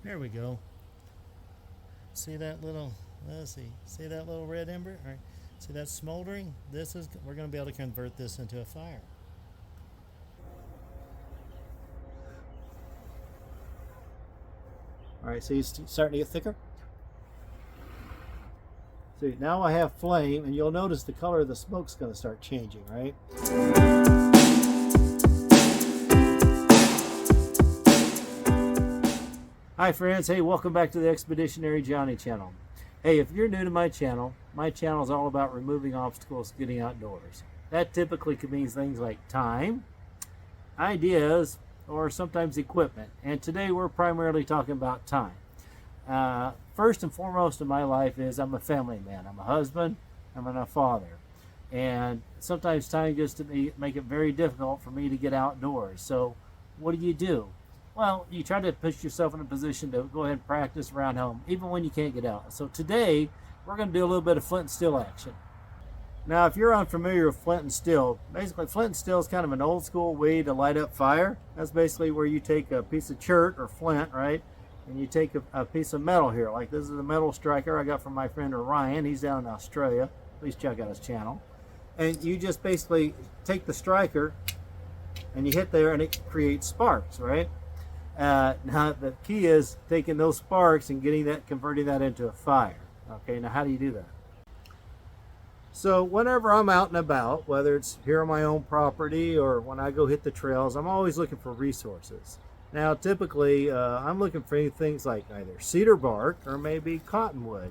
There we go. See that little, let's see that little red ember? All right. See that smoldering? We're going to be able to convert this into a fire. All right, see it's starting to get thicker? See, now I have flame, and you'll notice the color of the smoke's going to start changing, right? Hi friends, hey, welcome back to the Expeditionary Johnny channel. Hey, if you're new to my channel is all about removing obstacles getting outdoors. That typically means things like time, ideas, or sometimes equipment. And today we're primarily talking about time. First and foremost in my life is I'm a family man. I'm a husband, I'm a father. And sometimes time gets to make it very difficult for me to get outdoors. So what do? Well, you try to put yourself in a position to go ahead and practice around home, even when you can't get out. So today, we're going to do a little bit of flint and steel action. Now, if you're unfamiliar with flint and steel, basically flint and steel is kind of an old school way to light up fire. That's basically where you take a piece of chert or flint, right? And you take a piece of metal here. Like this is a metal striker I got from my friend Ryan. He's down in Australia. Please check out his channel. And you just basically take the striker and you hit there and it creates sparks, right? Now the key is taking those sparks and converting that into a fire. Okay, now how do you do that? So whenever I'm out and about, whether it's here on my own property or when I go hit the trails, I'm always looking for resources. Now typically I'm looking for things like either cedar bark or maybe cottonwood.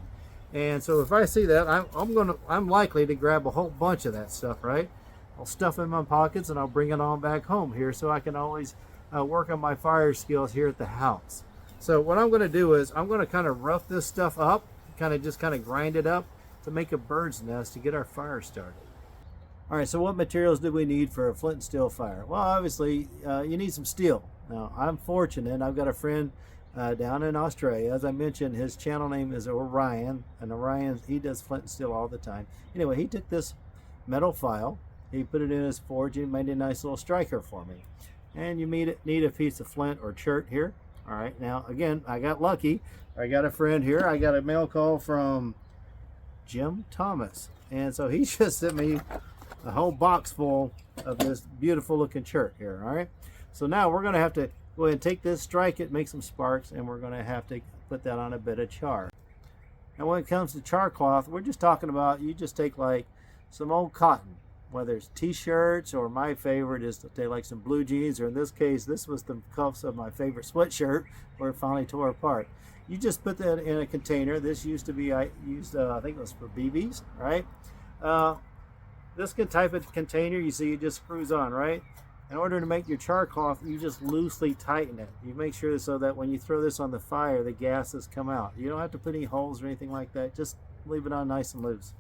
And so if I see that, I'm likely to grab a whole bunch of that stuff, right? I'll stuff it in my pockets and I'll bring it on back home here so I can always work on my fire skills here at the house. So what I'm going to do is I'm going to kind of rough this stuff up, kind of grind it up to make a bird's nest to get our fire started. All right, so what materials do we need for a flint and steel fire? Well, obviously you need some steel. Now I'm fortunate, I've got a friend down in Australia. As I mentioned, his channel name is Orion, and Orion, he does flint and steel all the time. Anyway, he took this metal file, he put it in his forge and made a nice little striker for me. And you need a piece of flint or chert here. All right, now again, I got lucky. I got a friend here. I got a mail call from Jim Thomas. And so he just sent me a whole box full of this beautiful looking chert here, all right? So now we're gonna have to go ahead and take this, strike it, make some sparks, and we're gonna have to put that on a bit of char. Now when it comes to char cloth, we're just talking about, you just take like some old cotton, whether it's t-shirts or my favorite is to take like some blue jeans, or in this case this was the cuffs of my favorite sweatshirt where it finally tore apart. You just put that in a container. This used to be, I think it was for BBs, right? This type of container, you see it just screws on, right? In order to make your char cloth, you just loosely tighten it. You make sure so that when you throw this on the fire, the gases come out. You don't have to put any holes or anything like that. Just leave it on nice and loose.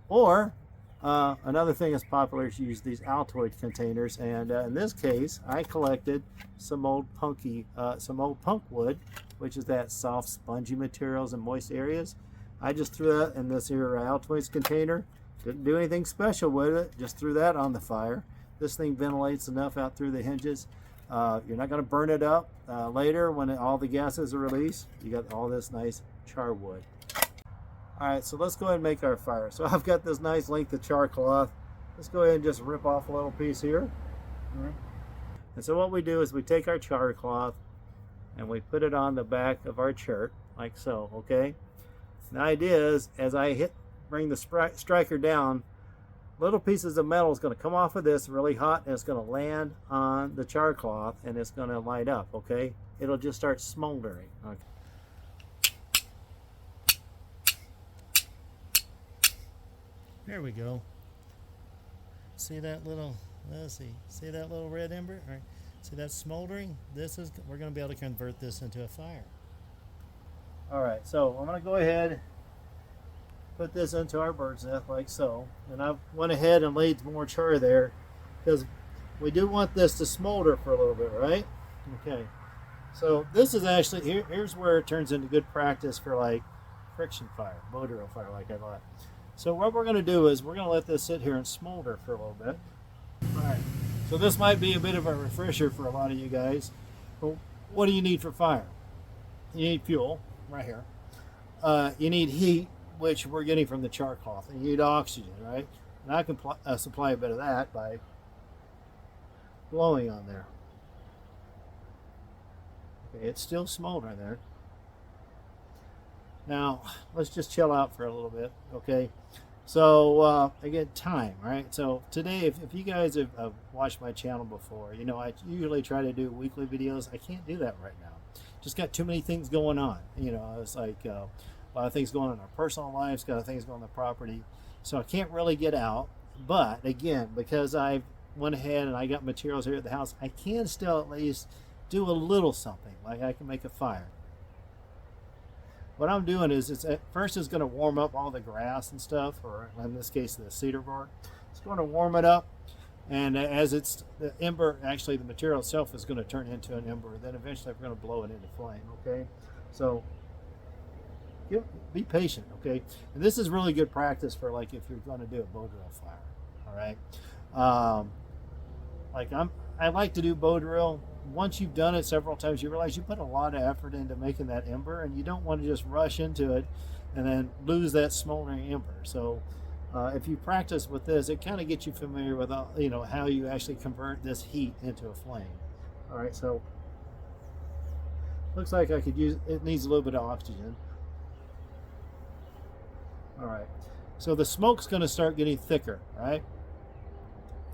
Or another thing that's popular is to use these Altoid containers, and in this case I collected some old punk wood, which is that soft spongy materials in moist areas. I just threw that in this here Altoids container. Didn't do anything special with it, just threw that on the fire. This thing ventilates enough out through the hinges. You're not going to burn it up later when all the gases are released. You got all this nice char wood. All right, so let's go ahead and make our fire. So I've got this nice length of char cloth. Let's go ahead and just rip off a little piece here. All right. And so what we do is we take our char cloth and we put it on the back of our chert, like so, okay? The idea is, as I bring the striker down, little pieces of metal is going to come off of this really hot, and it's going to land on the char cloth, and it's going to light up, okay? It'll just start smoldering, okay? There we go. See that little, see that little red ember? All right. See that smoldering? We're going to be able to convert this into a fire. All right, so I'm going to go ahead, put this into our bird's nest like so. And I went ahead and laid more char there because we do want this to smolder for a little bit, right? Okay. So this is actually, here's where it turns into good practice for like friction fire, motor oil fire like I thought. So what we're going to do is we're going to let this sit here and smolder for a little bit. All right. So this might be a bit of a refresher for a lot of you guys. But what do you need for fire? you need fuel right here. You need heat, which we're getting from the char cloth, and you need oxygen, right? And I can supply a bit of that by blowing on there. Okay, it's still smoldering there. Now, let's just chill out for a little bit, okay? So, again, time, right? So, today, if you guys have watched my channel before, you know, I usually try to do weekly videos. I can't do that right now. Just got too many things going on. You know, it's like a lot of things going on in our personal lives, got things going on the property. So, I can't really get out. But, again, because I went ahead and I got materials here at the house, I can still at least do a little something. Like I can make a fire. What I'm doing is, first it's going to warm up all the grass and stuff, or in this case the cedar bark. It's going to warm it up, and as the ember, actually the material itself is going to turn into an ember. Then eventually we're going to blow it into flame. Okay, so be patient. Okay, and this is really good practice for like if you're going to do a bow drill fire. All right, I like to do bow drill. Once you've done it several times, you realize you put a lot of effort into making that ember, and you don't want to just rush into it and then lose that smoldering ember. So if you practice with this, it kind of gets you familiar with how you actually convert this heat into a flame. All right, so looks like I could use it. Needs a little bit of oxygen. All right, so the smoke's going to start getting thicker, right?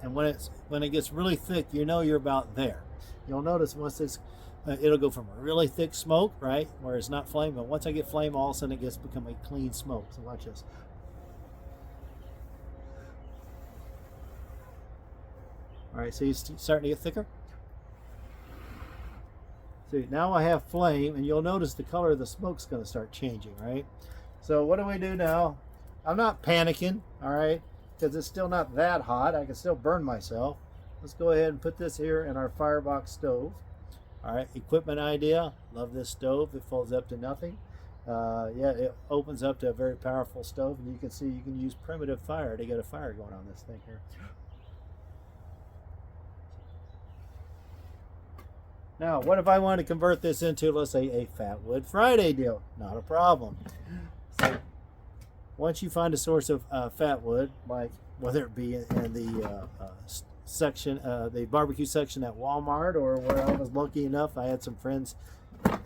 And when it gets really thick, you know you're about there. You'll notice once it'll go from a really thick smoke, right, where it's not flame, but once I get flame, all of a sudden it gets become a clean smoke. So watch this. All right, so you're starting to get thicker. See, now I have flame, and you'll notice the color of the smoke's going to start changing, right? So what do we do now? I'm not panicking, all right, because it's still not that hot. I can still burn myself. Let's go ahead and put this here in our firebox stove. All right, equipment idea. Love this stove. It folds up to nothing. Yeah, it opens up to a very powerful stove, and you can see you can use primitive fire to get a fire going on this thing here. Now, what if I want to convert this into, let's say, a Fat Wood Friday deal? Not a problem. So, once you find a source of fat wood, like whether it be in the section, the barbecue section at Walmart, or where I was lucky enough, I had some friends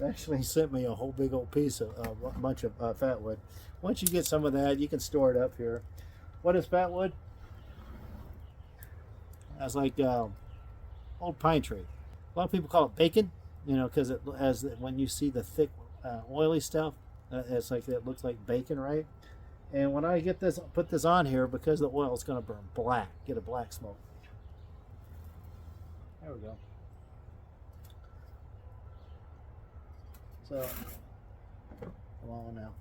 actually sent me a whole big old piece of a bunch of fat wood. Once you get some of that, you can store it up here. What is fat wood? That's like old pine tree. A lot of people call it bacon, you know, because when you see the thick, oily stuff, it's like it looks like bacon, right? And when I put this on here, because the oil is going to burn black, get a black smoke. There we go. So, come on now.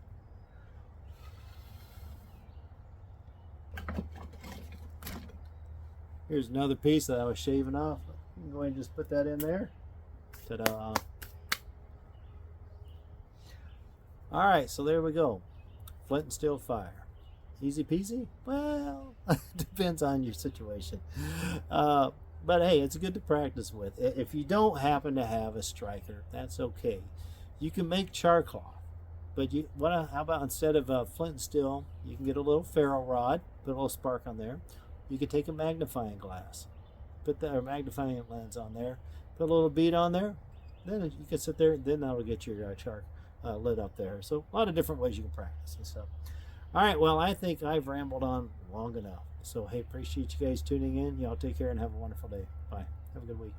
Here's another piece that I was shaving off. You can go ahead and just put that in there. Ta-da. All right, so there we go. Flint and steel fire. Easy peasy? Well, depends on your situation. But hey, it's good to practice with. If you don't happen to have a striker, that's okay. You can make char cloth. But how about instead of flint and steel, you can get a little ferro rod, put a little spark on there. You can take a magnifying glass, put the magnifying lens on there, put a little bead on there. Then you can sit there, then that'll get your char lit up there. So a lot of different ways you can practice and stuff. All right, well, I think I've rambled on long enough. So, hey, appreciate you guys tuning in. Y'all take care and have a wonderful day. Bye. Have a good week.